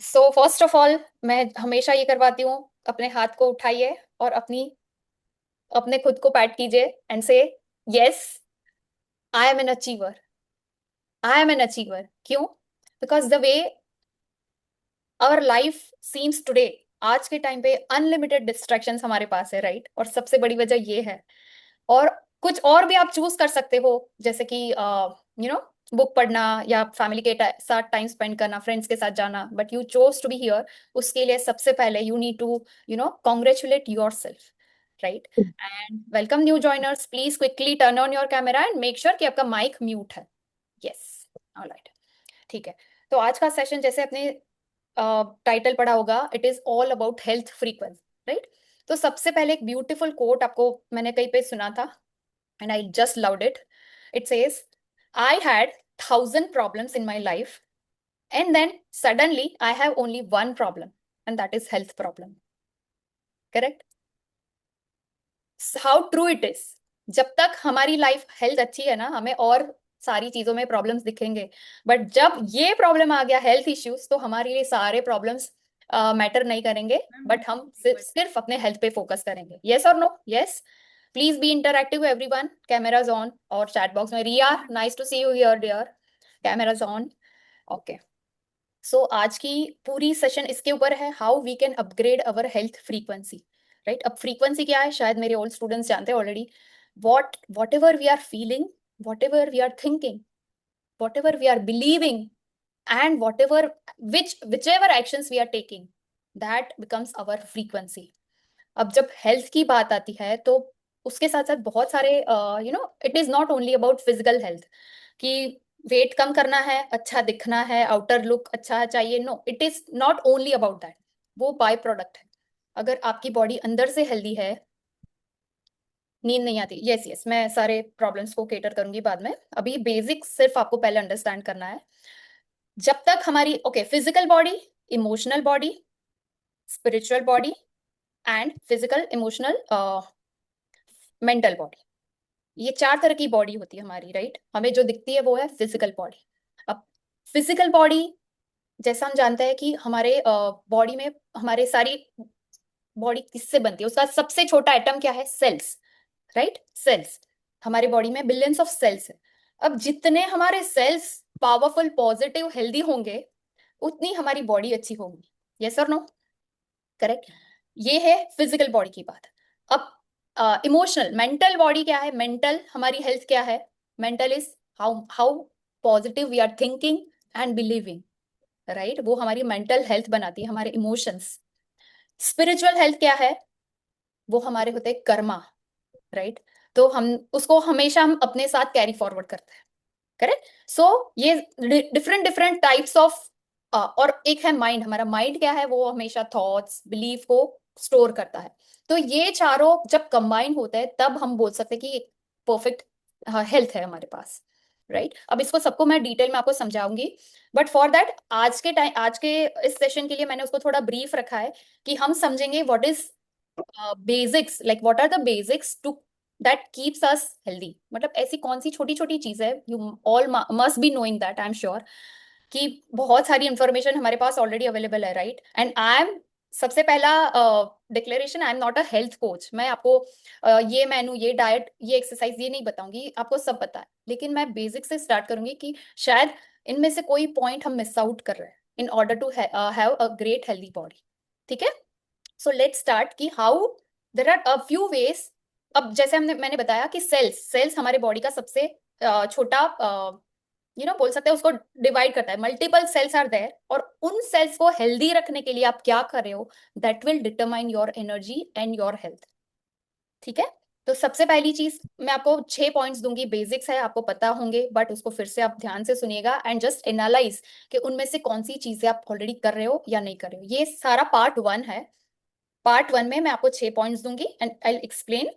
So first of all मैं हमेशा ये करवाती हूँ, अपने हाथ को उठाइए और अपने खुद को पैट कीजिए and say yes, I am an achiever. I am an achiever क्यों? Because the way our life seems today, आज के टाइम पे अनलिमिटेड डिस्ट्रैक्शंस हमारे पास है, राइट? और सबसे बड़ी वजह ये है। और कुछ और भी आप चूज कर सकते हो, जैसे कि बुक पढ़ना या फैमिली के साथ टाइम स्पेंड करना, फ्रेंड्स के साथ जाना, but you chose to be here. उसके लिए सबसे पहले you need to congratulate yourself, right? And welcome new joiners, please quickly turn on your camera and make sure कि आपका माइक म्यूट है। यस, ऑलराइट, ठीक है। तो आज का सेशन, जैसे अपने टाइटल पढ़ा होगा, it is all about health frequency, right? तो सबसे पहले एक ब्यूटीफुल कोट आपको मैंने कहीं पे सुना था and I just loved it. It says, I had 1,000 problems in my life, and then suddenly I have only one problem, and that is health problem. Correct? How true it is. जब तक हमारी life health अच्छी है ना, हमें और सारी चीजों में प्रॉब्लम्स दिखेंगे, बट जब ये प्रॉब्लम आ गया हेल्थ इश्यूज, तो हमारे लिए सारे प्रॉब्लम्स मैटर नहीं करेंगे, बट हम सिर्फ अपने हेल्थ पे फोकस करेंगे। यस और no? Yes, please be interactive everyone. Cameras on और चैट बॉक्स में Riya, nice to see you here dear. Cameras on. Okay, so आज की पूरी सेशन इसके ऊपर है, how we can upgrade our health frequency, right? अब फ्रीक्वेंसी क्या है, शायद मेरे ओल्ड स्टूडेंट्स जानते हैं already. Whatever we are feeling, whatever we are thinking, whatever we are believing, and what ever whichever actions we are taking, that becomes our frequency. अब जब health की बात आती है, तो उसके साथ साथ बहुत सारे it is not only about physical health, कि वेट कम करना है, अच्छा दिखना है, आउटर लुक अच्छा चाहिए। No, it is not only about that. वो बाय प्रोडक्ट है। अगर आपकी बॉडी अंदर से हेल्दी है, नींद नहीं आती, यस यस, मैं सारे प्रॉब्लम्स को केटर करूंगी बाद में। अभी बेसिक सिर्फ आपको पहले अंडरस्टैंड करना है। जब तक हमारी physical body, emotional body, spiritual body and physical emotional mental body, ये चार तरह की बॉडी होती है हमारी, राइट? हमें जो दिखती है वो है फिजिकल बॉडी। अब फिजिकल बॉडी, जैसा हम जानते हैं कि हमारे बॉडी में, हमारे सारी बॉडी किससे बनती है, उसका सबसे छोटा एटम क्या है? Cells, right? सेल्स। हमारे बॉडी में बिलियंस ऑफ सेल्स है। अब जितने हमारे सेल्स पावरफुल, पॉजिटिव, हेल्दी होंगे, उतनी हमारी बॉडी अच्छी होगी। यस और नो? करेक्ट। ये है फिजिकल बॉडी की बात। अब इमोशनल, मेंटल बॉडी क्या है? मेंटल हमारी हेल्थ क्या है? Mental is how how positive we are thinking and believing, right? वो हमारी मेंटल हेल्थ बनाती है, हमारे इमोशंस। स्पिरिचुअल हेल्थ क्या है? वो हमारे होते हैं कर्मा, राइट? तो हम उसको हमेशा हम अपने साथ कैरी फॉरवर्ड करते हैं। करेक्ट। सो ये डिफरेंट डिफरेंट टाइप्स ऑफ, और एक है माइंड। हमारा माइंड क्या है? वो हमेशा थॉट्स, बिलीफ को स्टोर करता है। तो ये चारों जब कंबाइन होते हैं, तब हम बोल सकते हैं कि परफेक्ट हेल्थ है हमारे पास, राइट? अब इसको सबको मैं डिटेल में आपको समझाऊंगी, बट फॉर दैट आज के इस सेशन के लिए मैंने उसको थोड़ा ब्रीफ रखा है, कि हम समझेंगे what is basics, like what are the basics to that keeps us healthy. मतलब ऐसी कौन सी छोटी छोटी चीज है, you all must be knowing that, I am sure कि बहुत सारी इंफॉर्मेशन हमारे पास ऑलरेडी अवेलेबल है, राइट? एंड आई एम, सबसे पहला declaration, I am not a health coach. मैं आपको ये मेनू, ये डाइट, ये एक्सरसाइज, ये नहीं बताऊंगी, आपको सब पता है। लेकिन मैं बेसिक से स्टार्ट करूंगी, कि शायद इनमें से कोई पॉइंट हम मिस आउट कर रहे हैं in order to have a great healthy body. ठीक है? सो लेट स्टार्ट कि how there are a few ways. अब जैसे मैंने बताया कि सेल्स हमारे बॉडी का सबसे छोटा, बोल सकते हैं, उसको डिवाइड करता है। मल्टीपल सेल्स आर देयर, और उन सेल्स को हेल्दी रखने के लिए आप क्या कर रहे हो, that will determine your energy and your health. ठीक है? तो सबसे पहली चीज मैं आपको 6 पॉइंट्स दूंगी, बेसिक्स है, आपको पता होंगे, बट उसको फिर से आप ध्यान से सुनिएगा एंड जस्ट एनालाइज कि उनमें से कौन सी चीजें आप ऑलरेडी कर रहे हो या नहीं कर रहे हो। ये सारा पार्ट 1 है। पार्ट 1 में मैं आपको 6 पॉइंट्स दूंगी and I explain,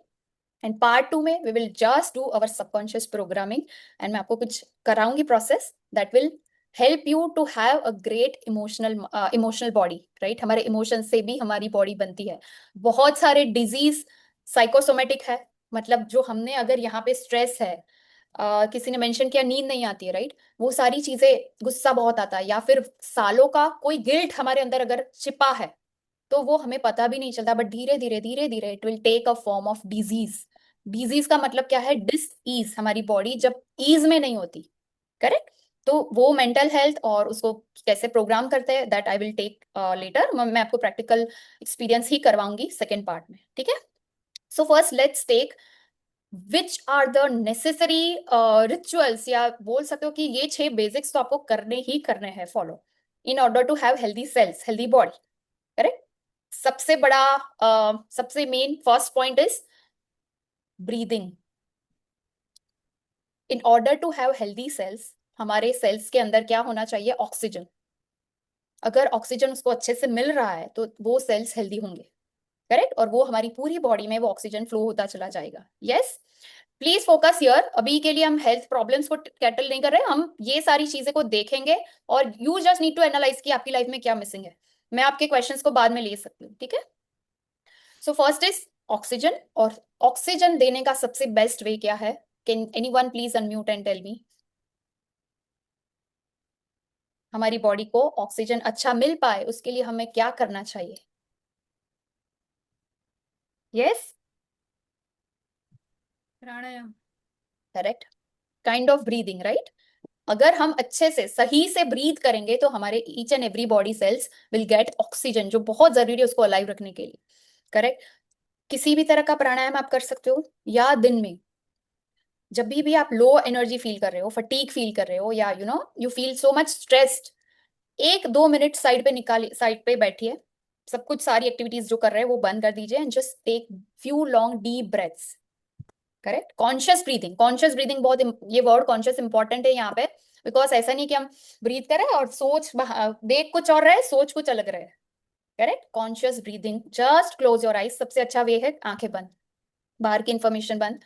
and part 2 में we will just do our subconscious programming, and मैं आपको कुछ कराऊंगी process that will help you to have a great emotional body, right? हमारे इमोशन से भी हमारी बॉडी बनती है। बहुत सारे डिजीज साइकोसोमेटिक है, मतलब जो हमने, अगर यहाँ पे स्ट्रेस है, किसी ने मेंशन किया नींद नहीं आती है, राइट? वो सारी चीजें, गुस्सा बहुत आता है, या फिर सालों का कोई गिल्ट हमारे अंदर अगर छिपा है, तो वो हमें पता भी नहीं चलता, बट धीरे धीरे it will take a form of disease. Disease का मतलब क्या है? डिस ईज, हमारी बॉडी जब ईज में नहीं होती। करेक्ट? तो वो मेंटल हेल्थ और उसको कैसे प्रोग्राम करते हैं, that I will take later. मैं आपको प्रैक्टिकल एक्सपीरियंस ही करवाऊंगी सेकेंड पार्ट में, ठीक है? So first let's take which are the necessary rituals, या बोल सकते हो कि ये 6 बेसिक्स तो आपको करने ही करने हैं follow, in order to have healthy cells, healthy body. Correct? सबसे बड़ा सबसे main first point is breathing. In order to have healthy cells, हमारे सेल्स के अंदर क्या होना चाहिए? ऑक्सीजन। अगर ऑक्सीजन उसको अच्छे से मिल रहा है तो वो सेल्स हेल्दी होंगे। करेक्ट? और वो हमारी पूरी बॉडी में वो ऑक्सीजन फ्लो होता चला जाएगा। Yes, please focus here. अभी के लिए हम हेल्थ प्रॉब्लम्स को टैकल नहीं कर रहे, हम ये सारी चीजें को देखेंगे, और you just need to analyse कि आपकी लाइफ में क्या मिसिंग है। मैं आपके क्वेश्चंस को बाद में ले सकती हूँ, ठीक है? So first is oxygen. और ऑक्सीजन देने का सबसे बेस्ट वे क्या है? Can anyone please unmute and tell me. हमारी बॉडी को ऑक्सीजन अच्छा मिल पाए उसके लिए हमें क्या करना चाहिए? Yes, pranayama. Correct? Kind of breathing, right? अगर हम अच्छे से सही से ब्रीथ करेंगे तो हमारे each and every body cells will get oxygen, जो बहुत जरूरी है उसको अलाइव रखने के लिए। करेक्ट? किसी भी तरह का प्राणायाम आप कर सकते हो, या दिन में जब भी आप लो एनर्जी फील कर रहे हो, फटीग फील कर रहे हो, या you feel so much stressed, 1-2 minute side पे निकालिए, साइड पे बैठिए, सब कुछ सारी एक्टिविटीज जो कर रहे हैं वो बंद कर दीजिए, and just take few long deep breaths. Correct? Conscious breathing, conscious breathing बहुत ये वर्ड कॉन्शियस इंपॉर्टेंट है यहाँ पे, बिकॉज ऐसा नहीं कि हम ब्रीथ करें और देख कुछ और रहे, सोच कुछ अलग रहे। Correct? Conscious breathing, just close your eyes, सबसे अच्छा वे है आंखें बंद, बाहर की इंफॉर्मेशन बंद।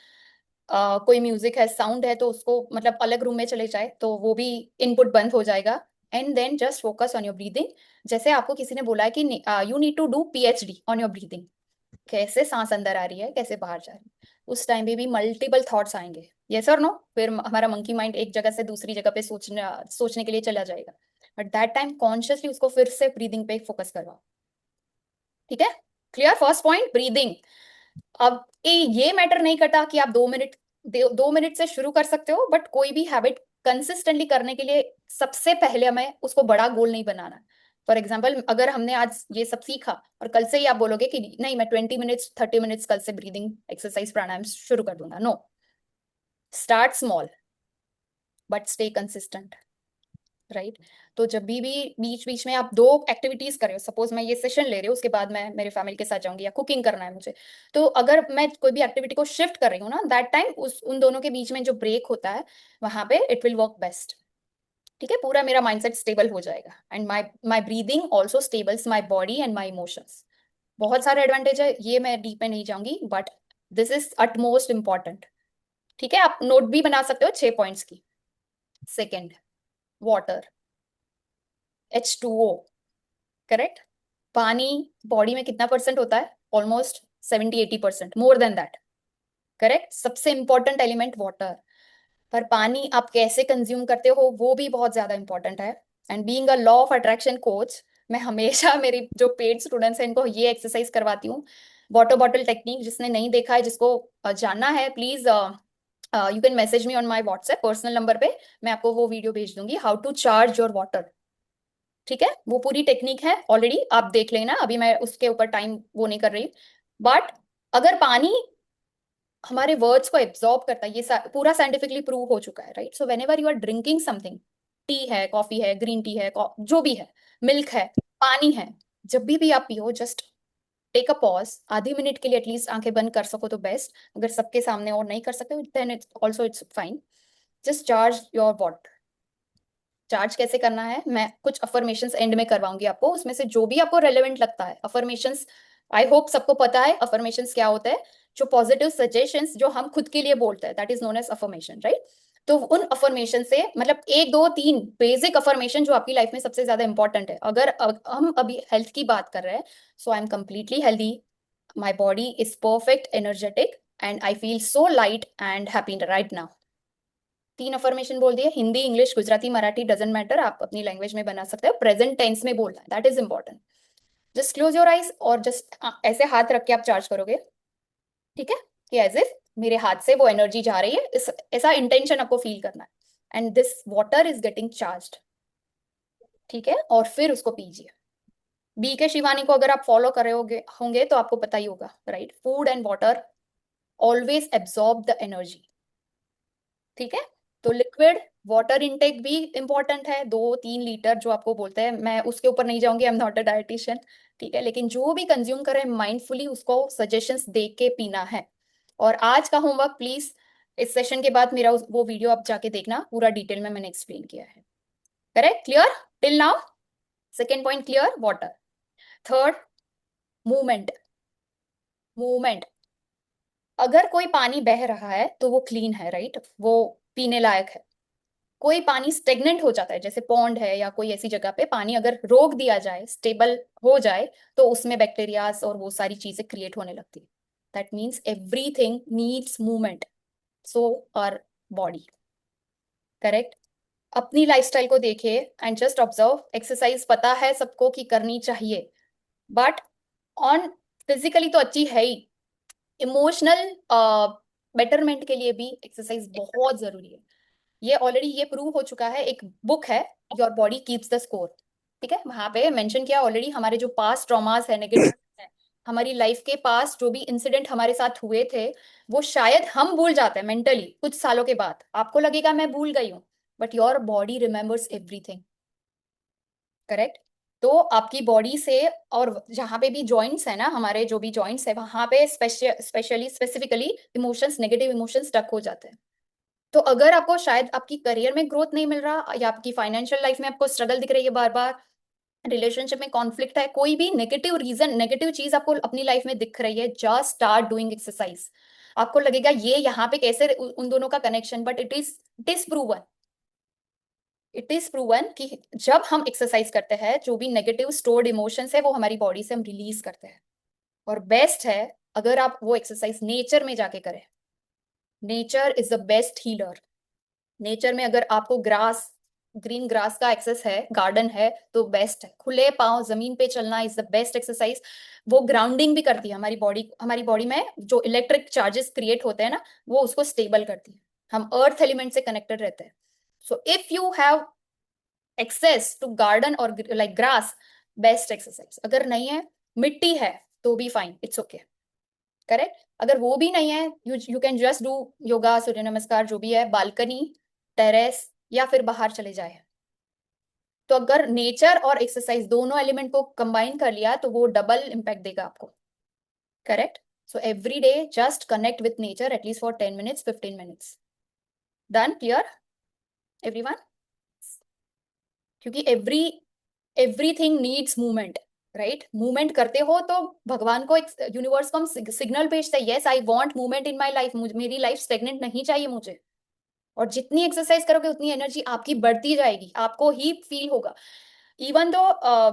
कोई म्यूजिक है, साउंड है, तो उसको मतलब अलग रूम में चले जाए तो वो भी इनपुट बंद हो जाएगा। And then just focus on your breathing. जैसे आपको किसी ने बोला है कि you need to do PhD on your breathing, कैसे सांस अंदर आ रही है, कैसे बाहर जा रही है, उस टाइम पे भी मल्टीपल थॉट्स आएंगे, यस और नो? फिर हमारा मंकी माइंड एक जगह से दूसरी जगह पे सोचने के लिए चला जाएगा, बट दैट टाइम कॉन्शियसली उसको फिर से ब्रीदिंग पे फोकस करवाओ। ठीक है? क्लियर? First point breathing. अब ये मैटर नहीं करता कि आप 2 मिनट, 2 मिनट से शुरू कर सकते हो, बट कोई भी हैबिट कंसिस्टेंटली करने के लिए सबसे पहले हमें उसको बड़ा गोल नहीं बनाना। फॉर एग्जाम्पल, अगर हमने आज ये सब सीखा और कल से ही आप बोलोगे कि नहीं मैं 20 मिनट्स 30 मिनट्स कल से ब्रीदिंग एक्सरसाइज प्राणायाम शुरू कर दूंगा, no. Start small but stay consistent, right? तो जब भी बीच बीच में आप 2 एक्टिविटीज कर रहे हो, सपोज मैं ये सेशन ले रही हूँ, उसके बाद मैं मेरे फैमिली के साथ जाऊंगी या कुकिंग करना है मुझे, तो अगर मैं कोई भी एक्टिविटी को शिफ्ट कर रही हूँ ना, दैट टाइम उस उन दोनों के बीच में जो ब्रेक होता है, वहां पे इट विल वर्क बेस्ट। ठीक है? पूरा मेरा माइंडसेट स्टेबल हो जाएगा, and my my breathing also stables my body and my emotions. बहुत सारे एडवांटेज है, ये मैं डीप में नहीं जाऊंगी, but this is utmost important. ठीक है? आप नोट भी बना सकते हो 6 पॉइंट्स की। Second, water, H2O। करेक्ट? पानी बॉडी में कितना परसेंट होता है? Almost 70-80%, more than that. Correct? सबसे इंपॉर्टेंट एलिमेंट वाटर। पर पानी आप कैसे कंज्यूम करते हो वो भी बहुत ज्यादा इंपॉर्टेंट है। And being a law of attraction coach, मैं हमेशा मेरी जो पेड स्टूडेंट्स हैं इनको ये एक्सरसाइज करवाती हूँ, वाटर बॉटल टेक्निक। जिसने नहीं देखा है, जिसको जानना है, please you can message me on my WhatsApp personal number पे, मैं आपको वो वीडियो भेज दूंगी, how to charge your water. ठीक है? वो पूरी टेक्निक है, ऑलरेडी आप देख लेना, अभी मैं उसके ऊपर टाइम वो नहीं कर रही। बट अगर पानी हमारे वर्ड्स को एब्जॉर्ब करता है, ये पूरा साइंटिफिकली प्रूव हो चुका है, right? So whenever you are drinking something, tea है, कॉफी है, ग्रीन टी है, जो भी है, मिल्क है, पानी है, जब भी आप पियो, जस्ट टेक अ पॉज, आधी मिनट के लिए एटलीस्ट आंखें बंद कर सको तो बेस्ट, अगर सबके सामने और नहीं कर सकते then it's also it's fine. Just charge your water. Charge कैसे करना है, मैं कुछ अफर्मेशंस एंड में करवाऊंगी आपको, उसमें से जो भी आपको रेलेवेंट लगता है। अफर्मेशंस, आई होप सबको पता है अफर्मेशंस क्या होता है। जो पॉजिटिव सजेशंस जो हम खुद के लिए बोलते हैं, that is known as affirmation, right? तो उन अफर्मेशन से, मतलब 1 2 3 बेसिक अफर्मेशन जो आपकी लाइफ में सबसे ज्यादा इंपॉर्टेंट है। अगर हम अभी हेल्थ की बात कर रहे हैं, so I am completely healthy, my body is perfect energetic, and I feel so light and happy right now. 3 affirmation बोल दिए, Hindi, English, Gujarati, Marathi, doesn't matter, आप अपनी लैंग्वेज में बना सकते हो, प्रेजेंट टेंस में बोलना है, that is important. Just close your eyes और जस्ट ऐसे हाथ रख के आप चार्ज करोगे, ठीक है, कि एज इफ मेरे हाथ से वो एनर्जी जा रही है, इस ऐसा इंटेंशन आपको फील करना है, and this water is getting charged, ठीक है, और फिर उसको पीजिए। बी के शिवानी को अगर आप फॉलो कर रहे होंगे तो आपको पता ही होगा, right, food and water always absorb the energy, ठीक है। तो लिक्विड वाटर इनटेक भी इंपॉर्टेंट है, 2-3 लीटर जो आपको बोलते हैं, मैं उसके ऊपर नहीं जाऊंगी, आई एम नॉट अ डाइटिशियन, ठीक है, लेकिन जो भी कंज्यूम करें माइंडफुली उसको सजेशंस दे के पीना है। और आज का होमवर्क प्लीज, इस सेशन के बाद मेरा वो वीडियो आप जाके देखना, पूरा डिटेल में मैंने एक्सप्लेन किया है। Correct, clear till now? Second point clear, water. Third, movement. Movement, अगर कोई पानी बह रहा है तो वो क्लीन है, राइट, वो पीने लायक है। कोई पानी स्टेगनेंट हो जाता है, जैसे पॉन्ड है या कोई ऐसी जगह पे पानी अगर रोक दिया जाए, स्टेबल हो जाए, तो उसमें बैक्टीरियाज और वो सारी चीजें क्रिएट होने लगती है। That means everything needs movement, so our body. Correct. अपनी लाइफस्टाइल को देखिए एंड जस्ट ऑब्जर्व, एक्सरसाइज पता है सबको कि करनी चाहिए, बट ऑन फिजिकली तो अच्छी है ही, इमोशनल बेटरमेंट के लिए भी एक्सरसाइज बहुत जरूरी है। ये ऑलरेडी ये प्रूव हो चुका है, एक बुक है, your body keeps the score, ठीक है, वहां पे मेंशन किया ऑलरेडी, हमारे जो पास्ट ट्रॉमास है, नेगेटिव है, हमारी लाइफ के पास जो भी इंसिडेंट हमारे साथ हुए थे, वो शायद हम भूल जाते हैं मेंटली कुछ सालों के बाद, आपको लगेगा मैं भूल गई हूँ, but your body remembers everything. Correct. तो आपकी बॉडी से, और जहां पे भी जॉइंट्स है ना, हमारे जो भी जॉइंट्स है वहां पे specially specifically emotions, negative emotions stuck हो जाते हैं। तो अगर आपको शायद आपकी करियर में ग्रोथ नहीं मिल रहा, या आपकी फाइनेंशियल लाइफ में आपको स्ट्रगल दिख रही है बार बार, रिलेशनशिप में कॉन्फ्लिक्ट है, कोई भी नेगेटिव रीजन, नेगेटिव चीज आपको अपनी लाइफ में दिख रही है, जस्ट स्टार्ट डूइंग एक्सरसाइज। आपको लगेगा ये यहाँ पे कैसे उन दोनों का connection, but it is proven, it is proven कि जब हम एक्सरसाइज करते हैं, जो भी नेगेटिव स्टोर्ड इमोशंस है वो हमारी बॉडी से हम रिलीज करते हैं। और बेस्ट है अगर आप वो एक्सरसाइज नेचर में जाके करें, nature is the best healer. Nature में अगर आपको ग्रास, ग्रीन ग्रास का एक्सेस है, गार्डन है, तो बेस्ट है। खुले पांव जमीन पे चलना इज द बेस्ट एक्सरसाइज। वो ग्राउंडिंग भी करती है हमारी बॉडी में जो इलेक्ट्रिक चार्जेस क्रिएट होते हैं ना, वो उसको स्टेबल करती है, हम अर्थ एलिमेंट से कनेक्टेड रहते हैं। So if you have access to garden और लाइक ग्रास, बेस्ट एक्सरसाइज। अगर नहीं है, मिट्टी है, तो भी फाइन, इट्स ओके। करेक्ट। अगर वो भी नहीं है, you can just do yoga, Surya Namaskar, जो भी है, बालकनी, टेरेस, या फिर बाहर चले जाए। तो अगर नेचर और एक्सरसाइज दोनों एलिमेंट को कंबाइन कर लिया तो वो डबल इम्पैक्ट देगा आपको। Correct. So every day just connect with nature at least for 10 minutes, 15 minutes. Done, clear everyone? क्योंकि everything needs movement, right. Movement करते हो तो भगवान को, एक यूनिवर्स को हम सिग्नल भेजते हैं, yes I want movement in my life, मेरी लाइफ स्टेगनेंट नहीं चाहिए मुझे। और जितनी एक्सरसाइज करोगे उतनी एनर्जी आपकी बढ़ती जाएगी, आपको ही फील होगा। इवन दो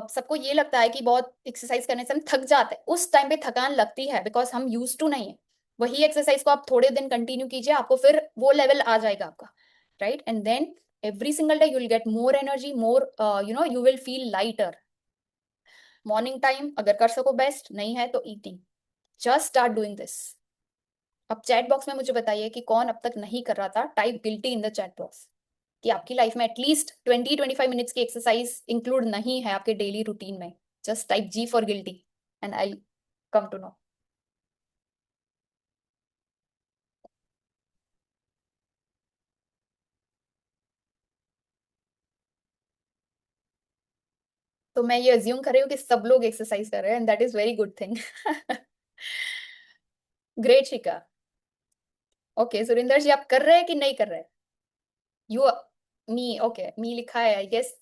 सबको ये लगता है कि बहुत एक्सरसाइज करने से हम थक जाते हैं, उस टाइम पे थकान लगती है बिकॉज हम यूज टू नहीं है। वही एक्सरसाइज को आप थोड़े दिन कंटिन्यू कीजिए, आपको फिर वो लेवल आ जाएगा आपका, right, and then every single day you will get more energy, more you will feel lighter। Morning time अगर कर सको बेस्ट, नहीं है तो eating, just start doing this. अब चैट बॉक्स में मुझे बताइए कि कौन अब तक नहीं कर रहा था, type guilty in the chat box, कि आपकी लाइफ में एटलीस्ट 20-25 मिनट्स की एक्सरसाइज इंक्लूड नहीं है आपके डेली रूटीन में। Just type G for guilty and I come to know. तो मैं ये अज्यूम कर रही हूँ कि सब लोग एक्सरसाइज कर रहे हैं, and that is very good thing. Great शिका। ओके सुरिंदर जी, आप कर रहे हैं कि नहीं कर रहे? यू, मी, ओके, मी लिखा है I guess,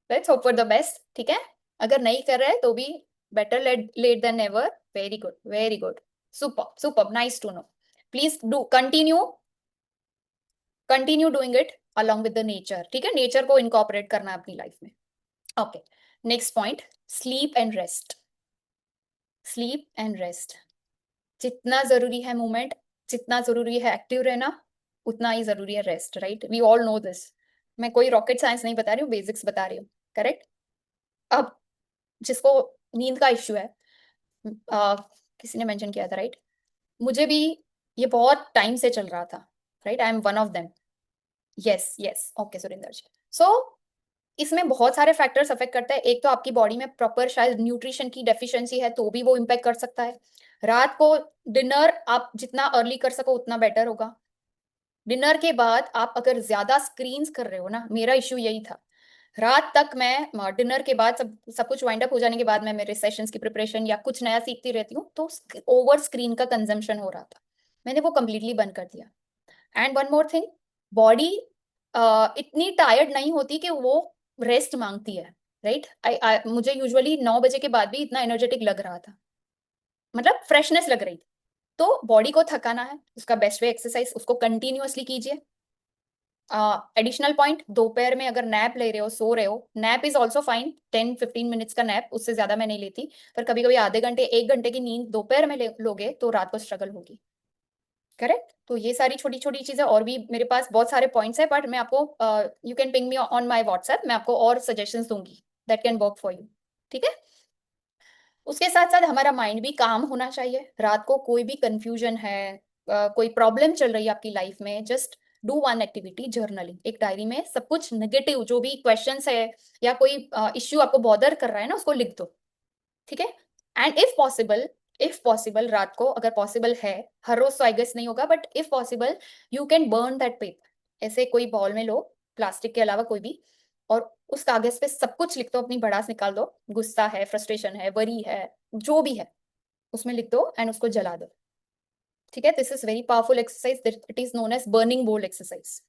let's hope for the best, ठीक है। अगर नहीं कर रहे तो भी better late than never. Very good, very good, super super, nice to know. Please do continue, continue doing it along with the nature, ठीक है, नेचर को इनकॉर्पोरेट करना है अपनी लाइफ में। Okay, next point, sleep and rest. Sleep and rest, जितना जरूरी है मूवमेंट, जितना जरूरी है एक्टिव रहना, उतना ही जरूरी है rest, right? We all know this. मैं कोई रॉकेट साइंस नहीं बता रही हूँ, बेसिक्स बता रही हूँ। करेक्ट। अब जिसको नींद का इश्यू है, आ, किसी ने मेंशन किया था, राइट? मुझे भी ये बहुत टाइम से चल रहा था, right? I am one of them. Yes yes, okay Surendra ji. So इसमें बहुत सारे फैक्टर्स अफेक्ट करते हैं। एक तो आपकी बॉडी में प्रॉपर शायद न्यूट्रिशन की डेफिशिएंसी है, तो भी वो इम्पेक्ट कर सकता है। रात को डिनर आप जितना अर्ली कर सको उतना बेटर होगा। डिनर के बाद आप अगर ज्यादा स्क्रीन्स कर रहे हो ना, मेरा इश्यू यही था। रात तक मैं डिनर के बाद सब सब कुछ वाइंड अप हो जाने के बाद मैं मेरे सेशंस की प्रिपरेशन या कुछ नया सीखती रहती हूँ, तो ओवर स्क्रीन का कंजम्पशन हो रहा था। मैंने वो कंप्लीटली बंद कर दिया। And one more thing, body इतनी टायर्ड नहीं होती कि वो रेस्ट मांगती है, राइट? मुझे यूजुअली 9 बजे के बाद भी इतना एनर्जेटिक लग रहा था, मतलब फ्रेशनेस लग रही थी। तो बॉडी को थकाना है, उसका बेस्ट वे एक्सरसाइज, उसको कंटिन्यूअसली कीजिए। एडिशनल पॉइंट, दोपहर में अगर नैप ले रहे हो, सो रहे हो, nap is also fine, 10-15 minutes का नैप, उससे ज्यादा मैं नहीं लेती। पर कभी कभी आधे घंटे 1 घंटे की नींद दोपहर में लोगे तो रात को स्ट्रगल होगी। करेक्ट। तो ये सारी छोटी छोटी चीजें, और भी मेरे पास बहुत सारे पॉइंट्स है, बट मैं आपको, you can ping me on my WhatsApp, मैं आपको और सजेशंस दूंगी that can work for you. ठीक है। उसके साथ साथ हमारा माइंड भी काम होना चाहिए। रात को कोई भी कंफ्यूजन है, कोई प्रॉब्लम चल रही है आपकी लाइफ में, just do one activity, journaling. एक डायरी में सब कुछ नेगेटिव जो भी क्वेश्चंस है या कोई इश्यू आपको बॉदर कर रहा है ना, उसको लिख दो। ठीक है। एंड इफ पॉसिबल रात को, अगर पॉसिबल है, हर रोज तो आई गेस नहीं होगा, but if possible you can burn that paper. ऐसे कोई बॉल में लो, प्लास्टिक के अलावा कोई भी, और उस कागज पे सब कुछ लिख दो, अपनी भड़ास निकाल दो, गुस्सा है, फ्रस्ट्रेशन है, वरी है, जो भी है उसमें लिख दो एंड उसको जला दो। ठीक है। This is very powerful exercise, it is known as burning ball exercise.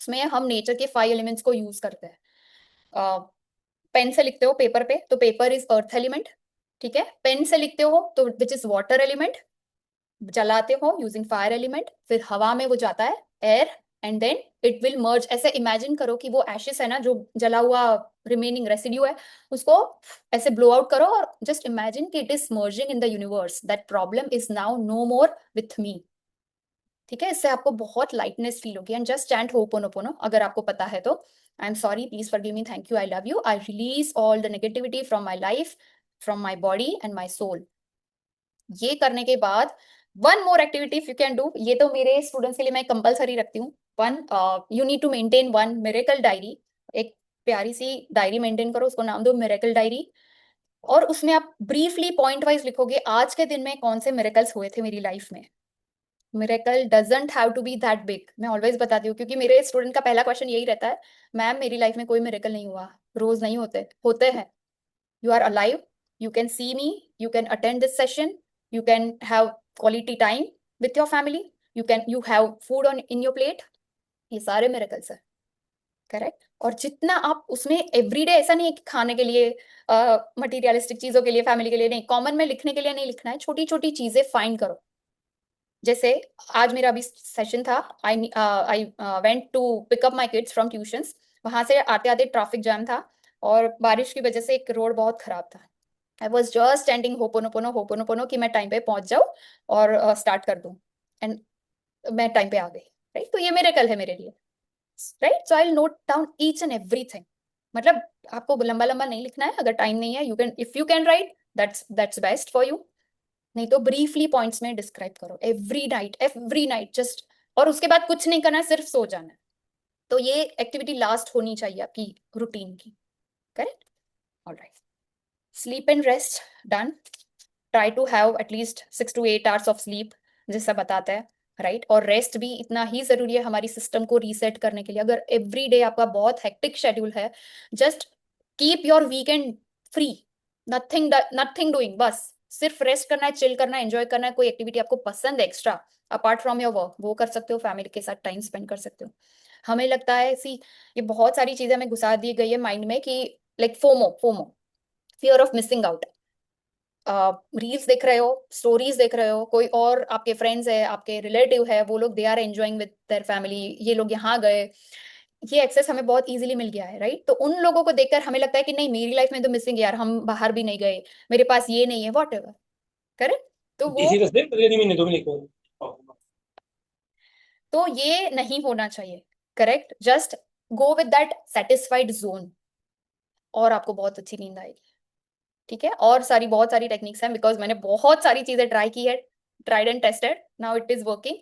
इसमें हम नेचर के 5 एलिमेंट्स को यूज करते हैं। पेन से लिखते हो पेपर पे, तो पेपर इज अर्थ एलिमेंट। ठीक है। पेन से लिखते हो तो विच इज वाटर एलिमेंट। जलाते हो यूजिंग फायर एलिमेंट, फिर हवा में वो जाता है, air, and then it will merge. ऐसे इमेजिन करो कि वो एशेस है ना, जो जला हुआ रिमेनिंग रेसिड्यू है, उसको ऐसे ब्लो आउट करो और जस्ट इमेजिन कि it is merging in the universe, that problem is now no more with me. ठीक है। इससे आपको बहुत लाइटनेस फील होगी। एंड जस्ट चैंट होपोनोपोनो, अगर आपको पता है तो। I am sorry, please forgive me, thank you, I love you, I release all the negativity from my life, from my body and my soul. ये करने के बाद one more activity if you can do, ये तो मेरे students के लिए मैं कंपलसरी रखती हूँ। One, you need to maintain one miracle diary. एक प्यारी सी डायरी मेंटेन करो, उसको नाम दो मिरेकल डायरी। और उसमें आप ब्रीफली पॉइंट वाइज लिखोगे आज के दिन में कौन से मिरेकल्स हुए थे मेरी लाइफ में। Miracle doesn't have to be that big, मैं ऑलवेज बताती हूँ, क्योंकि मेरे स्टूडेंट का पहला क्वेश्चन यही रहता है, मैम मेरी लाइफ में कोई मिरेकल नहीं हुआ। रोज नहीं होते, होते हैं। You are alive, you can see me, you can attend this session, you can have quality time with your family, you have food on in your plate। ये सारे miracles है। करेक्ट। और जितना आप उसमें एवरीडे, ऐसा नहीं है कि खाने के लिए, मटीरियलिस्टिक चीजों के लिए, फैमिली के लिए नहीं, कॉमन में लिखने के लिए नहीं लिखना है, छोटी छोटी चीजें फाइंड करो। जैसे आज मेरा अभी सेशन था, I went to pick up my kids from tuitions. वहां से आते आते ट्रैफिक जैम था, और बारिश की वजह से एक रोड बहुत खराब था। I was just standing ho'oponopono ho'oponopono कि मैं टाइम पे पहुंच जाऊं और स्टार्ट कर दूं। एंड मैं टाइम पे आ गई, राइट? तो ये मेरे कल है मेरे लिए, right? So I note down each and everything. मतलब आपको लंबा लंबा नहीं लिखना है, अगर टाइम नहीं है, you can, if you can write, that's best for you. नहीं तो ब्रीफली पॉइंट्स में डिस्क्राइब करो, एवरी नाइट जस्ट। और उसके बाद कुछ नहीं करना है, सिर्फ सो जाना है। तो ये एक्टिविटी लास्ट होनी चाहिए आपकी रूटीन की। Correct. Alright. Sleep and rest done. Try to have at least 6 to 8 hours of sleep, जैसा बताता है, राइट? और रेस्ट भी इतना ही जरूरी है हमारी सिस्टम को रीसेट करने के लिए। अगर एवरी डे आपका बहुत हेक्टिक शेड्यूल है, just keep your weekend free, nothing nothing doing, बस सिर्फ रेस्ट करना है, चिल करना है, एंजॉय करना है। कोई एक्टिविटी आपको पसंद है extra apart from your work, वो कर सकते हो, फैमिली के साथ टाइम स्पेंड कर सकते हो। हमें लगता है सी, ये बहुत सारी चीजें हमें घुसा दी गई है माइंड में कि like FOMO FOMO, fear of missing out. Reels देख रहे हो, स्टोरीज देख रहे हो, कोई और आपके फ्रेंड्स है, आपके रिलेटिव है, वो लोग they are enjoying with their family, ये लोग यहाँ गए, ये एक्सेस हमें बहुत इजीली मिल गया है, राइट? तो उन लोगों को देखकर हमें लगता है कि नहीं, मेरी लाइफ में तो मिसिंग है यार, हम बाहर भी नहीं गए, मेरे पास ये नहीं है, वॉट एवर। करेक्ट। तो वो Dici da sempre che dimmi domenico. तो ये नहीं होना चाहिए। Correct, just go with that satisfied zone, और आपको बहुत अच्छी नींद आएगी। ठीक है, और सारी बहुत सारी टेक्निक्स हैं, बिकॉज मैंने बहुत सारी चीजें ट्राई की है, tried and tested, now it is working.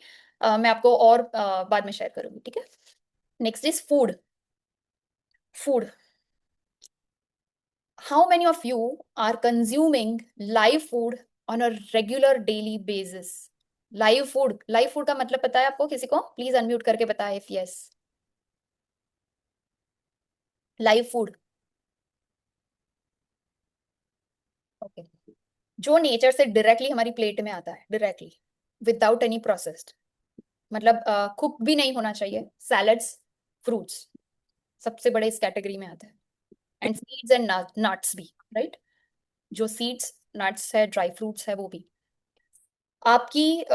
मैं आपको और बाद में शेयर करूंगी, ठीक है। Next is food. Food, how many of you are consuming live food on a regular daily basis? Live food, live food का मतलब पता है आपको किसी को? प्लीज अनम्यूट करके बताए if yes. Live food, okay, जो नेचर से डायरेक्टली हमारी प्लेट में आता है, डायरेक्टली, विदाउट एनी प्रोसेस्ड, मतलब कुक भी नहीं होना चाहिए। सैलड्स, फ्रूट्स सबसे बड़े इस कैटेगरी में आते हैं, एंड सीड्स एंड नट्स भी, राइट। जो सीड्स, नट्स है, ड्राई फ्रूट्स है, वो भी। आपकी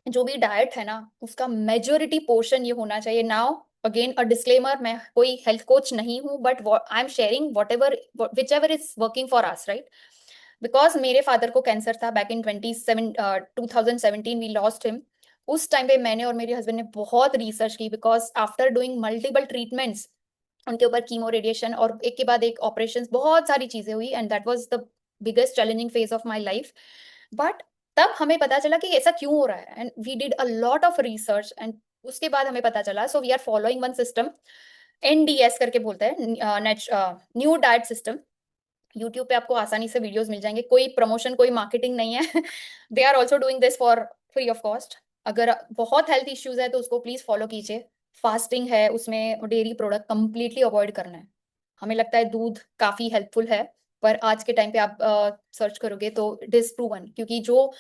जो भी डाइट है ना, उसका मेजोरिटी पोर्शन ये होना चाहिए। नाउ अगेन अ डिस्क्लेमर, मैं कोई हेल्थ कोच नहीं हूँ, but I am sharing whatever whichever is working for us, right. Because मेरे फादर को कैंसर था back in 2017, we lost him. उस टाइम पे मैंने और मेरे हस्बैंड ने बहुत रिसर्च की, because after doing multiple treatments, उनके ऊपर कीमो, रेडिएशन, और एक के बाद एक ऑपरेशन, बहुत सारी चीजें हुई, and that was the biggest challenging phase of my life. But तब हमें पता चला कि ऐसा क्यों हो रहा है, and we did a lot of research, and उसके बाद हमें पता चला, so we are following one system, NDS करके बोलते हैं, न्यू डाइट सिस्टम। यूट्यूब पे आपको आसानी से वीडियोस मिल जाएंगे, कोई प्रमोशन, कोई मार्केटिंग नहीं है। They are also doing this for free of cost. अगर बहुत हेल्थ इश्यूज है तो उसको प्लीज फॉलो कीजिए। फास्टिंग है, उसमें डेयरी प्रोडक्ट कंप्लीटली अवॉइड करना है। हमें लगता है दूध काफी हेल्पफुल है, पर आज के टाइम पे आप सर्च करोगे तो डिसप्रूवन, क्योंकि जो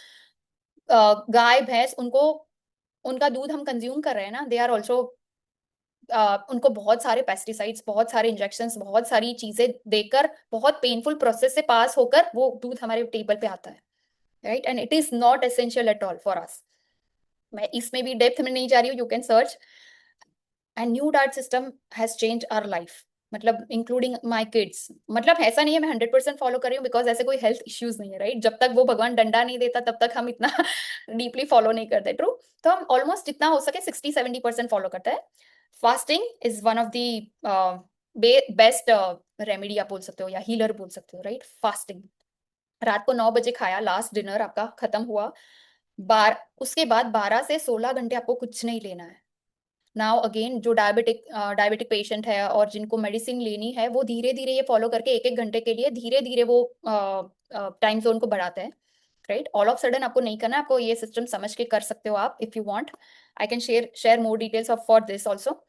गाय भैंस, उनको, उनका दूध हम कंज्यूम कर रहे हैं ना, दे आर ऑल्सो, उनको बहुत सारे पेस्टिसाइड्स, बहुत सारे इंजेक्शंस, बहुत सारी चीजें देकर, बहुत पेनफुल प्रोसेस से पास होकर वो दूध हमारे टेबल पे आता है, right. And it is not essential at all for us. मैं इसमें भी डेप्थ में नहीं जा रही हूँ, you can search. And new diet system has change our life, मतलब इंक्लूडिंग माई किड्स। मतलब ऐसा नहीं है मैं 100% फॉलो कर रही हूँ, बिकॉज ऐसे कोई हेल्थ इश्यूज नहीं है, राइट। जब तक वो भगवान डंडा नहीं देता तब तक हम इतना डीपली फॉलो नहीं करते, ट्रू। तो हम ऑलमोस्ट जितना हो सके 60-70% फॉलो करते हैं। Fasting is one of the best remedy आप बोल सकते हो, या हीलर बोल सकते हो, राइट। फास्टिंग, रात को 9 बजे खाया, लास्ट डिनर आपका खत्म हुआ, उसके बाद 12 से 16 घंटे आपको कुछ नहीं लेना है। नाउ अगेन, जो डायबिटिक पेशेंट है और जिनको मेडिसिन लेनी है, वो धीरे धीरे ये फॉलो करके 1-1 घंटे के लिए धीरे धीरे वो टाइम जोन को बढ़ाते हैं, राइट। ऑल ऑफ सडन आपको नहीं करना, आपको ये सिस्टम समझ के कर सकते हो आप, if you want. I can share more details of for this also,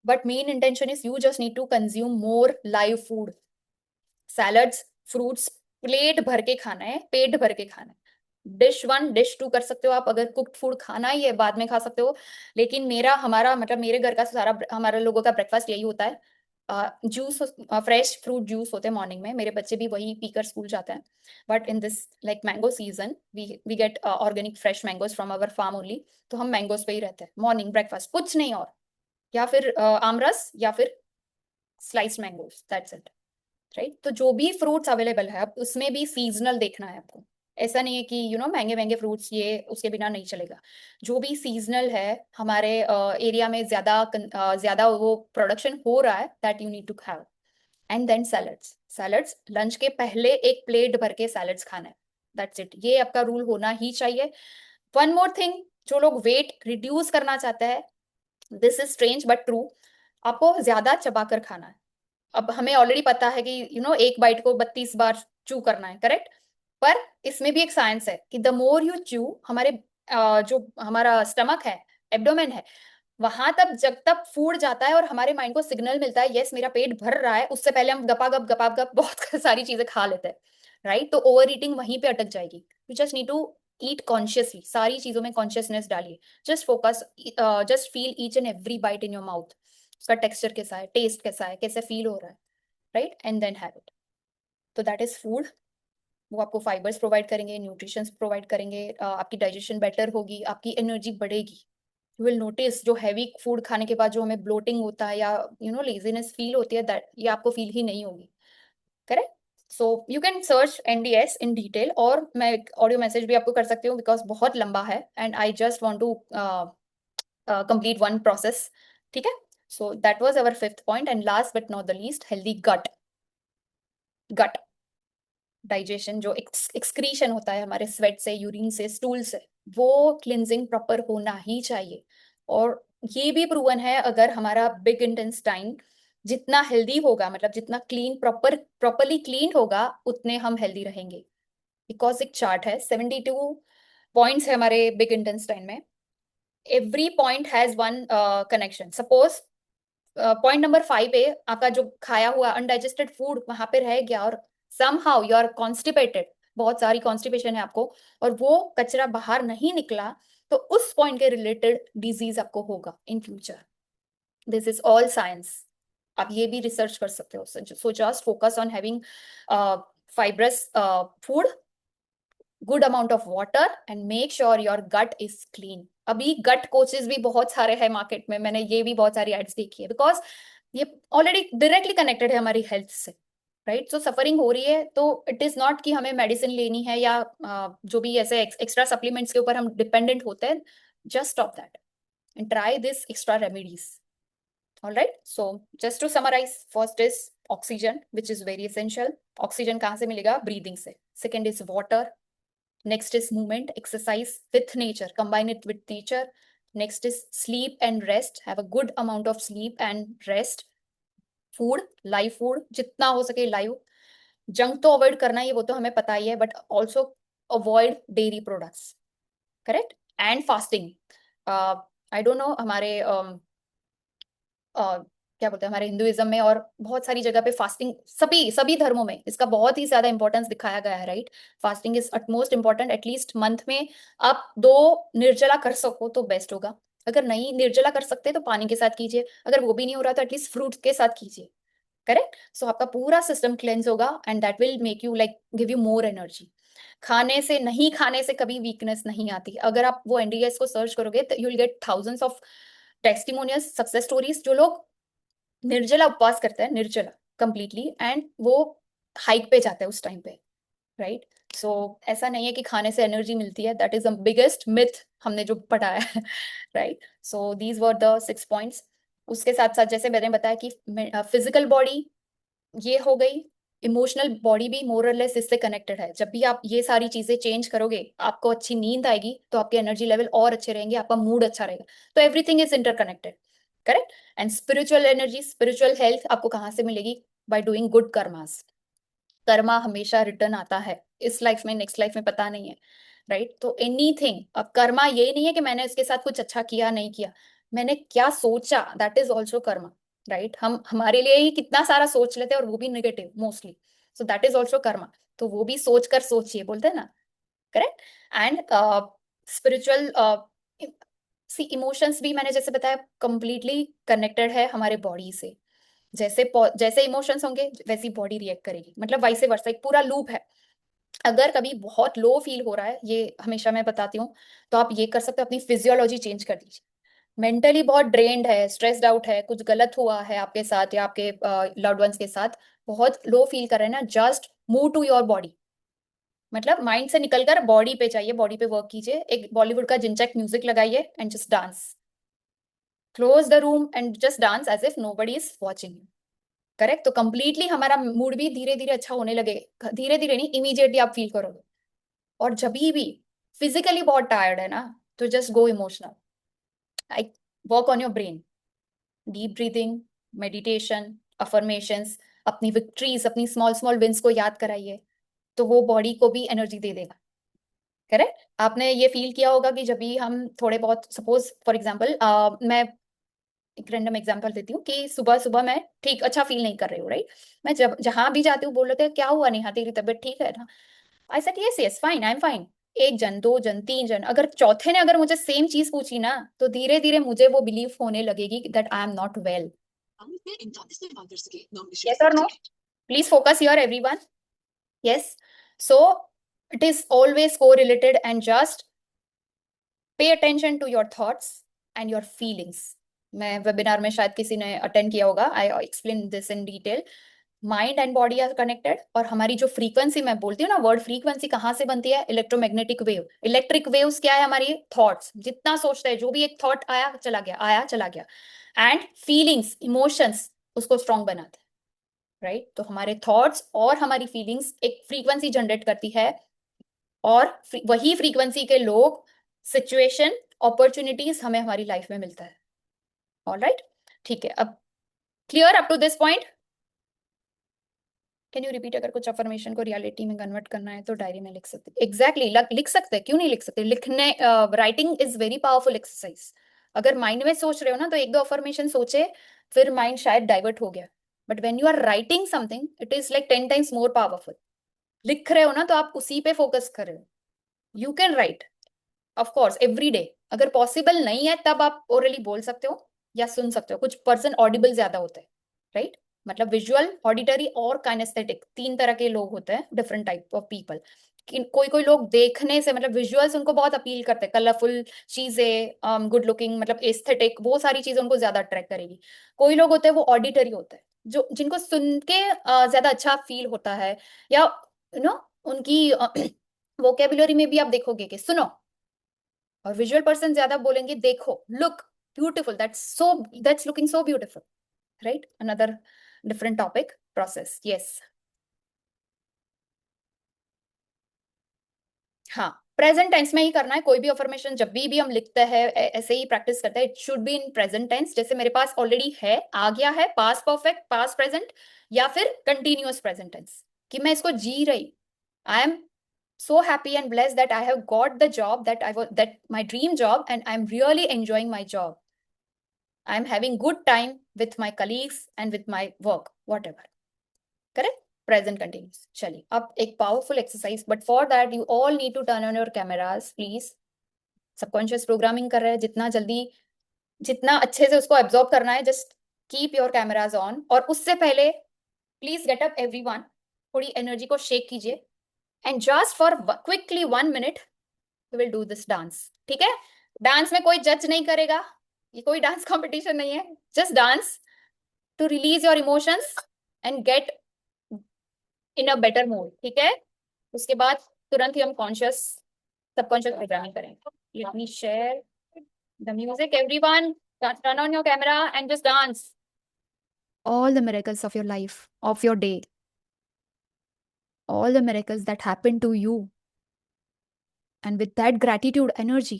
but main intention is you just need to consume more live food, salads, fruits, plate भर के खाना है, पेट भर के खाना है। डिश 1, डिश 2 कर सकते हो आप, अगर कुक्ड फूड खाना ही है बाद में खा सकते हो। लेकिन मेरा, हमारा मतलब मेरे घर का सारा, हमारे लोगों का ब्रेकफास्ट यही होता है। जूस, फ्रेश फ्रूट जूस होते हैं मॉर्निंग में, मेरे बच्चे भी वही पीकर स्कूल जाते हैं। But in this like mango season, we get organic fresh mangoes from our farm only. तो हम मैंगोज पे ही रहते हैं मॉर्निंग ब्रेकफास्ट, कुछ नहीं और, या फिर आमरस, या फिर sliced mangoes, that's it, right. तो जो भी फ्रूट्स अवेलेबल है, अब उसमें भी सीजनल देखना है आपको। ऐसा नहीं है कि महंगे महंगे फ्रूट्स ये उसके बिना नहीं चलेगा। जो भी सीजनल है, हमारे एरिया में ज्यादा वो प्रोडक्शन हो रहा है, that you need to have. And then salads, salads lunch के पहले एक प्लेट भर के सैलड्स खाना है, दैट्स इट। ये आपका रूल होना ही चाहिए। वन मोर थिंग, जो लोग वेट रिड्यूस करना चाहते हैं, this is strange but true, आपको ज्यादा चबाकर खाना है। अब हमें ऑलरेडी पता है कि एक बाइट को 32 बार चू करना है, करेक्ट। पर इसमें भी एक साइंस है कि द मोर यू चू, हमारे जो हमारा स्टमक है, एब्डोमेन है, वहां तक जब तक फूड जाता है और हमारे माइंड को सिग्नल मिलता है यस मेरा पेट भर रहा है, उससे पहले हम गपा गप बहुत सारी चीजें खा लेते हैं, राइट। तो ओवर ईटिंग वहीं पे अटक जाएगी। You just need to eat consciously, सारी चीजों में कॉन्शियसनेस डालिए। Just focus, just feel each and every bite in your mouth, उसका टेक्सचर कैसा है, टेस्ट कैसा है, कैसे फील हो रहा है, right. And then have it. तो दैट इज फूड। वो आपको फाइबर्स प्रोवाइड करेंगे, न्यूट्रिशंस प्रोवाइड करेंगे, आपकी डाइजेशन बेटर होगी, आपकी एनर्जी बढ़ेगी। यू विल नोटिस जो हैवी फूड खाने के बाद जो हमें ब्लोटिंग होता है, या लेजीनेस फील होती है, दैट ये आपको फील ही नहीं होगी, correct. So you can search NDS in detail, और मैं ऑडियो मैसेज भी आपको कर सकती हूँ, बिकॉज बहुत लंबा है, and I just want to complete one process. ठीक है? So that was our fifth point, and last but not the least, healthy gut digestion, जो एक्सक्रीशन होता है हमारे स्वेट से, यूरिन से, स्टूल से, वो क्लिनजिंग प्रॉपर होना ही चाहिए। और ये भी प्रूवन है, अगर हमारा बिग इंटेस्टाइन जितना हेल्दी होगा, मतलब जितना क्लीन प्रॉपरली क्लीन होगा, उतने हम हेल्दी रहेंगे। बिकॉज एक चार्ट है, 72 पॉइंट्स है हमारे बिग इंटेस्टाइन में। Every point has one connection. Suppose point number 5 पे आपका जो खाया हुआ अनडाइजेस्टेड फूड वहां पे रह गया, और समहाउ यू आर कॉन्स्टिपेटेड, बहुत सारी कॉन्स्टिपेशन है आपको, और वो कचरा बाहर नहीं निकला, तो उस पॉइंट के रिलेटेड डिजीज आपको होगा in future. This is all science. आप ये भी रिसर्च कर सकते हो। So just focus on having fibrous food, good amount of water, and make sure your gut is clean. अभी गट कोचेस भी बहुत सारे हैं मार्केट में, मैंने ये भी बहुत सारी एड्स देखी है, बिकॉज ये ऑलरेडी डायरेक्टली कनेक्टेड है हमारी हेल्थ से, राइट? सो सफरिंग हो रही है तो इट इज नॉट कि हमें मेडिसिन लेनी है, या जो भी ऐसे एक्स्ट्रा सप्लीमेंट्स के ऊपर हम डिपेंडेंट होते हैं। Just stop that and try this extra remedies. All right, so just to summarise, first is oxygen, which is very essential. Oxygen कहाँ से मिलेगा? ब्रीदिंग से। Second is water. Next is movement, exercise with nature, combine it with nature. Next is sleep and rest, have a good amount of sleep and rest. Food, live food, जितना हो सके live। Junk तो avoid करना ही, वो तो हमें पता ही है, but also avoid dairy products, correct? And fasting. I don't know हमारे क्या बोलते हैं, हमारे हिंदुइज्म में और बहुत सारी जगह पे फास्टिंग, सभी सभी धर्मों में इसका बहुत ही ज्यादा इंपॉर्टेंस दिखाया गया है, right? Fasting is utmost important. At least month में आप 2 निर्जला कर सको तो बेस्ट होगा। अगर नहीं निर्जला कर सकते तो पानी के साथ कीजिए, अगर वो भी नहीं हो रहा तो एटलीस्ट फ्रूट के साथ कीजिए, करेक्ट? सो आपका पूरा सिस्टम क्लेंस होगा, and that will make you like give you more energy. खाने से, नहीं खाने से कभी वीकनेस नहीं आती। अगर आप वो एनडीएस को सर्च करोगे तो you will gate thousands of testimonials, success stories, जो लोग निर्जला उपवास करता है, निर्जला कंप्लीटली, एंड वो हाइक पे जाता है उस टाइम पे, राइट? सो ऐसा नहीं है कि खाने से एनर्जी मिलती है, that is the biggest myth हमने जो पढ़ाया है, right? So these were the 6 points. उसके साथ साथ जैसे मैंने बताया कि फिजिकल बॉडी ये हो गई, इमोशनल बॉडी भी मोरलेस इससे कनेक्टेड है। जब भी आप ये सारी चीजें चेंज करोगे, आपको अच्छी नींद आएगी तो आपके एनर्जी लेवल और अच्छे रहेंगे, आपका मूड अच्छा रहेगा। तो everything is interconnected, correct? And spiritual energy, spiritual health आपको कहाँ से मिलेगी? By doing good karmas. Karma हमेशा रिटर्न आता है, इस लाइफ में, नेक्स्ट लाइफ में पता नहीं है, राइट? तो एनीथिंग, अब कर्मा ये नहीं है कि मैंने इसके साथ कुछ अच्छा किया नहीं किया, मैंने क्या सोचा, that is also Karma, right? हम हमारे लिए ही कितना सारा सोच लेते हैं, और वो भी negative mostly. So that is also karma. तो वो भी सोच कर सोचिए, बोलते हैं ना, करेक्ट? एंड स्पिरिचुअल सी इमोशंस भी मैंने जैसे बताया कंप्लीटली कनेक्टेड है हमारे बॉडी से। जैसे जैसे इमोशंस होंगे वैसी बॉडी रिएक्ट करेगी, मतलब वाइसे वर्सा, एक पूरा लूप है। अगर कभी बहुत लो फील हो रहा है, ये हमेशा मैं बताती हूँ, तो आप ये कर सकते हो, अपनी फिजियोलॉजी चेंज कर दीजिए। मेंटली बहुत ड्रेन्ड है, स्ट्रेस्ड आउट है, कुछ गलत हुआ है आपके साथ या आपके लव्ड वंस के साथ, बहुत लो फील कर रहे हैं ना, just move to your body. मतलब माइंड से निकलकर बॉडी पे जाइए, बॉडी पे वर्क कीजिए। एक बॉलीवुड का जिनचैक म्यूजिक लगाइए and just dance. Close the room and just dance as if nobody is watching you, correct? तो कंप्लीटली हमारा मूड भी धीरे धीरे अच्छा होने लगे। धीरे धीरे नहीं, इमीडिएटली आप फील करोगे। और जब भी फिजिकली बहुत टायर्ड है ना, तो just go emotional, I work on your brain, deep breathing, meditation, affirmations, अपनी विक्ट्रीज, अपनी स्मॉल स्मॉल विंस को याद कराइए, तो वो बॉडी को भी एनर्जी दे देगा, करेक्ट? आपने ये फील किया होगा कि जब भी हम थोड़े बहुत, सपोज फॉर एग्जाम्पल, मैं एक रैंडम एग्जांपल देती हूँ कि सुबह सुबह मैं ठीक अच्छा फील नहीं कर रही हूँ, राइट? मैं जब जहां भी जाती हूँ, बोल रहे थे क्या हुआ नेहा, तेरी तबीयत ठीक है ना? I said yes yes fine, I am fine. एक जन, 2 जन, 3 जन, अगर चौथे ने अगर मुझे सेम चीज पूछी ना, तो धीरे धीरे मुझे वो बिलीव होने लगेगी that I am not well. Yes और no? Please focus here everyone. Yes. So it is always correlated, and just pay attention to your thoughts and your feelings. मैं वेबिनार में शायद किसी ने अटेंड किया होगा, I explain this in detail. Mind and body are connected, और हमारी जो फ्रीक्वेंसी, मैं बोलती हूँ ना, वर्ड फ्रीक्वेंसी कहाँ से बनती है? Electromagnetic wave. इलेक्ट्रिक वेव्स क्या है? हमारी थॉट्स। जितना सोचते हैं, जो भी एक थॉट आया चला गया, आया चला गया। एंड फीलिंग्स, इमोशंस उसको स्ट्रॉन्ग बनाते हैं, राइट? तो हमारे थॉट्स और हमारी फीलिंग्स एक फ्रीक्वेंसी जनरेट करती है, और वही फ्रीक्वेंसी के लोग, सिचुएशन, अपॉर्चुनिटीज हमें हमारी लाइफ में मिलता है। ऑल राइट, ठीक है। अब clear up to this point? Can you repeat? अगर कुछ अफर्मेशन को रियलिटी में कन्वर्ट करना है तो डायरी में लिख सकते, एग्जैक्टली लिख सकते हैं, क्यों नहीं लिख सकते? लिखने, writing is very powerful exercise. अगर माइंड में सोच रहे हो ना, तो एक दो अफर्मेशन सोचे, फिर माइंड शायद डाइवर्ट हो गया। But when you are writing something, it is like 10 times more powerful. लिख रहे हो ना, तो आप उसी पे फोकस कर रहे हो। You can write, of course, every day. अगर पॉसिबल नहीं है, तब आप ओरली बोल सकते हो या सुन सकते हो। कुछ पर्सन ऑडिबल ज्यादा होते हैं, राइट? मतलब विजुअल, ऑडिटरी और काइनेस्थेटिक, तीन तरह के लोग होते हैं, डिफरेंट टाइप ऑफ पीपल। कोई कोई लोग देखने से, मतलब विजुअल्स उनको बहुत अपील करते हैं, कलरफुल चीजें, गुड लुकिंग, मतलब एस्थेटिक, वो सारी चीजें उनको ज्यादा अट्रैक्ट करेगी। कोई लोग होते हैं वो ऑडिटरी होते हैं, जो जिनको सुन के ज्यादा अच्छा फील होता है, या यू नो उनकी वोकेबुलरी में भी आप देखोगे कि सुनो। और विजुअल पर्सन ज्यादा बोलेंगे देखो, look beautiful, that's looking so beautiful, right? Another different topic, process, yes. हाँ, प्रेजेंट टेंस में ही करना है। कोई भी अफर्मेशन जब भी हम लिखते हैं, ऐसे ही प्रैक्टिस करते हैं, it should be in present tense. जैसे मेरे पास ऑलरेडी है, आ गया है, पास्ट परफेक्ट, पास्ट प्रेजेंट, या फिर कंटिन्यूअस प्रेजेंट टेंस, कि मैं इसको जी रही। I am so happy and blessed that I have got the job that my dream job, and I'm really enjoying my job. I'm having good time with my colleagues and with my work, whatever. Correct? Present continuous. चलिए, अब एक powerful exercise, but for that you all need to turn on your cameras, please. Subconscious programming कर रहे हैं, जितना जल्दी, जितना अच्छे से उसको absorb करना है, just keep your cameras on. और उससे पहले please get up everyone. थोड़ी energy को shake कीजिए, and just for quickly 1 minute we will do this dance. ठीक है? डांस में कोई जज नहीं करेगा, ये कोई डांस कंपटीशन नहीं है, just dance to release your emotions and get in a better mood, ठीक है? उसके बाद तुरंत ही हम कॉन्शियस, सबकॉन्शियस प्रोग्रामिंग करेंगे। Let me share the music, everyone turn on your camera and just dance all the miracles of your life, of your day, all the miracles that happen to you, and with that gratitude energy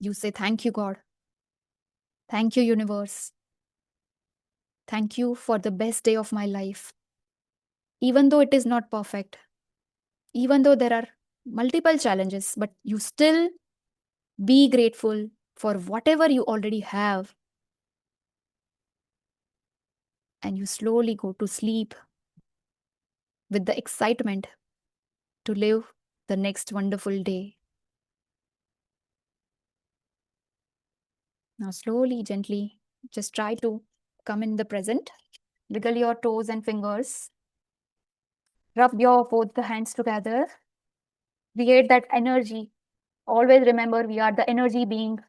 you say thank you God, thank you universe, thank you for the best day of my life. Even though it is not perfect, even though there are multiple challenges, but you still be grateful for whatever you already have. And you slowly go to sleep with the excitement to live the next wonderful day. Now, slowly, gently, just try to come in the present. Wiggle your toes and fingers. Rub your both the hands together. Create that energy. Always remember, we are the energy being.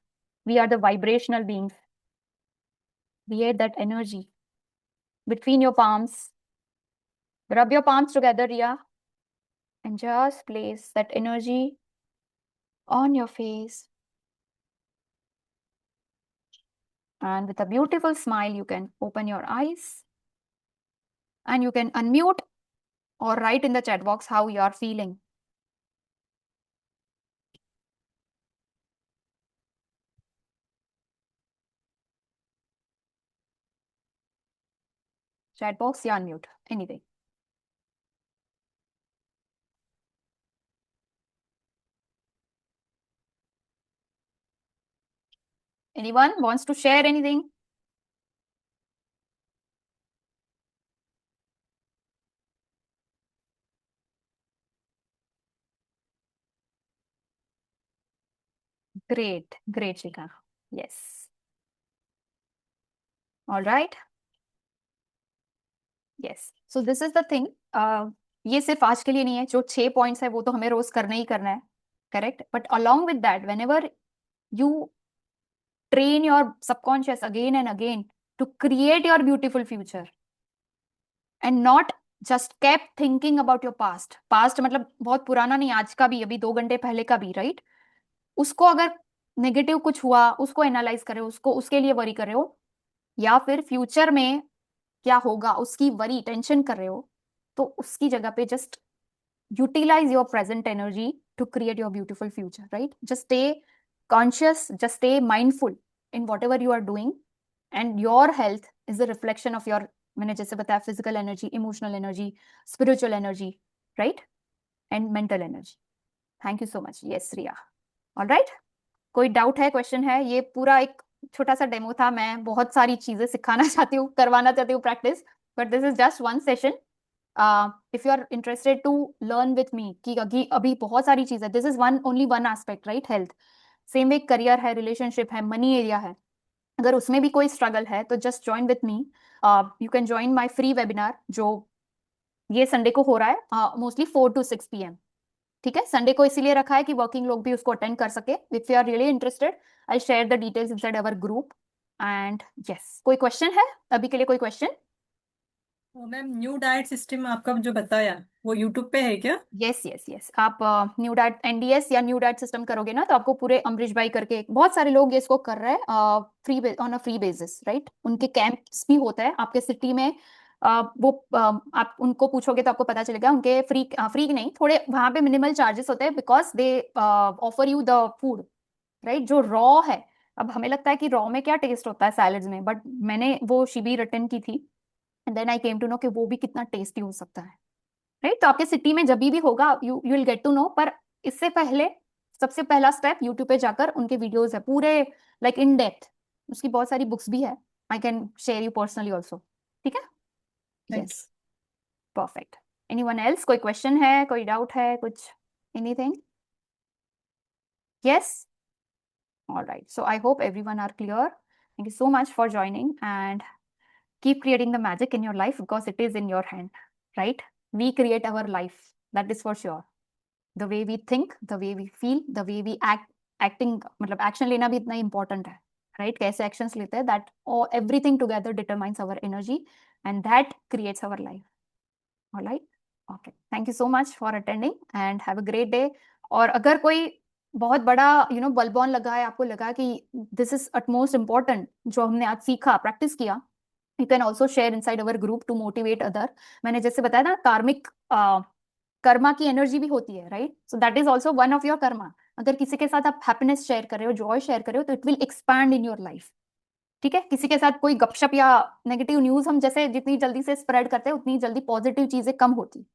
We are the vibrational beings. Create that energy between your palms. Rub your palms together, Ria, and just place that energy on your face. And with a beautiful smile, you can open your eyes and you can unmute or write in the chat box how you are feeling. Chat box, yeah, unmute, anything. Anyone wants to share anything? Great, great, Shika. Yes. All right. Yes. So this is the thing. ये सिर्फ आज के लिए नहीं है, जो 6 points है वो तो हमें रोज करना ही करना है, correct? But along with that, whenever you train your subconscious again and again to create your beautiful future, and not just kept thinking about your past. Past मतलब बहुत पुराना नहीं, आज का भी, अभी 2 घंटे पहले का भी, राइट? उसको अगर नेगेटिव कुछ हुआ उसको एनालाइज करे, उसको उसके लिए वरी कर रहे हो, या फिर फ्यूचर में क्या होगा उसकी वरी टेंशन कर रहे हो, तो उसकी जगह पे just utilize your present energy to create your beautiful future, right? Just stay conscious, just stay mindful in whatever you are doing, and your health is a reflection of your, मैंने जैसे बताया, physical energy, emotional energy, spiritual energy, right? And mental energy. Thank you so much. Yes, Riya. All right. कोई doubt है, question है? ये पूरा एक छोटा सा डेमो था, मैं बहुत सारी चीजें सिखाना चाहती हूँ, करवाना चाहती हूँ practice, but this is just one session. If you are interested to learn with me कि अभी बहुत सारी चीजें, this is one only one aspect, right? Health, same way career है, रिलेशनशिप है, मनी एरिया है, अगर उसमें भी कोई स्ट्रगल है तो just join with me. You can join my free webinar जो ये संडे को हो रहा है, मोस्टली 4 to 6 PM। ठीक है, संडे को इसीलिए रखा है कि वर्किंग लोग भी उसको अटेंड कर सके। If you are really interested, I share the details inside our group. And yes, कोई क्वेश्चन है अभी के लिए? कोई क्वेश्चन? तो मैम, न्यू डाइट सिस्टम आपका जो बताया वो यूट्यूब पे है क्या? यस यस यस, आप न्यू डाइट एनडीएस या न्यू डाइट सिस्टम करोगे ना, तो आपको पूरे अमरीश भाई करके, बहुत सारे लोग ये इसको कर रहे हैं free, on a free basis, right? उनके कैंप्स भी होता है आपके सिटी में। वो आप उनको पूछोगे तो आपको पता चलेगा, उनके फ्री, फ्री नहीं, थोड़े वहां पे मिनिमल चार्जेस होते हैं, because they offer you the food, right, जो रॉ है। अब हमें लगता है कि रॉ में क्या टेस्ट होता है सैलड्स में, बट मैंने वो शिबिर अटेंड की थी, and then I came to know कि वो भी कितना टेस्टी हो सकता है, राइट? तो आपके सिटी में जब भी होगा, you will get to know. पर इससे पहले सबसे पहला स्टेप यूट्यूब पे जाकर उनके वीडियोस है पूरे, लाइक इन डेप्थ, उसकी बहुत सारी बुक्स भी है, I can share you personally also. ठीक है? Thank yes, perfect. Anyone else? कोई क्वेश्चन है, कोई डाउट है, कुछ, anything? Yes, all right, so I hope everyone are clear. Thank you so much for joining, and keep creating the magic in your life because it is in your hand, right? We create our life, that is for sure. The way we think, the way we feel, the way we act, acting, मतलब action लेना भी इतना important है, right? कैसे actions लेते हैं, that everything together determines our energy, and that creates our life. Alright, okay, thank you so much for attending and have a great day. और अगर कोई बहुत बड़ा बल्ब ऑन लगा है, आपको लगा कि दिस इज अटमोस्ट इम्पॉर्टेंट जो हमने आज सीखा, प्रैक्टिस किया, you can also share inside our group to motivate other. मैंने जैसे बताया ना, कार्मिक कर्मा की एनर्जी भी होती है, right? So that is also one of your Karma. अगर किसी के साथ आप हैप्पीनेस शेयर कर रहे हो, जॉय शेयर कर रहे हो, तो it will expand in your life. ठीक है? किसी के साथ कोई गपशप या नेगेटिव न्यूज, हम जैसे जितनी जल्दी से स्प्रेड करते हैं उतनी जल्दी पॉजिटिव चीजें कम होती,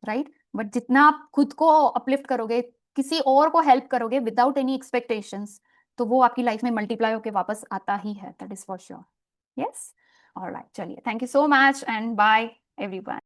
राइट? बट जितना आप खुद को अपलिफ्ट करोगे, किसी और को हेल्प करोगे विदाउट एनी एक्सपेक्टेशंस, तो वो आपकी लाइफ में मल्टीप्लाई होके वापस आता ही है, that is for sure. Yes, alright, चलिए, thank you so much and bye everyone.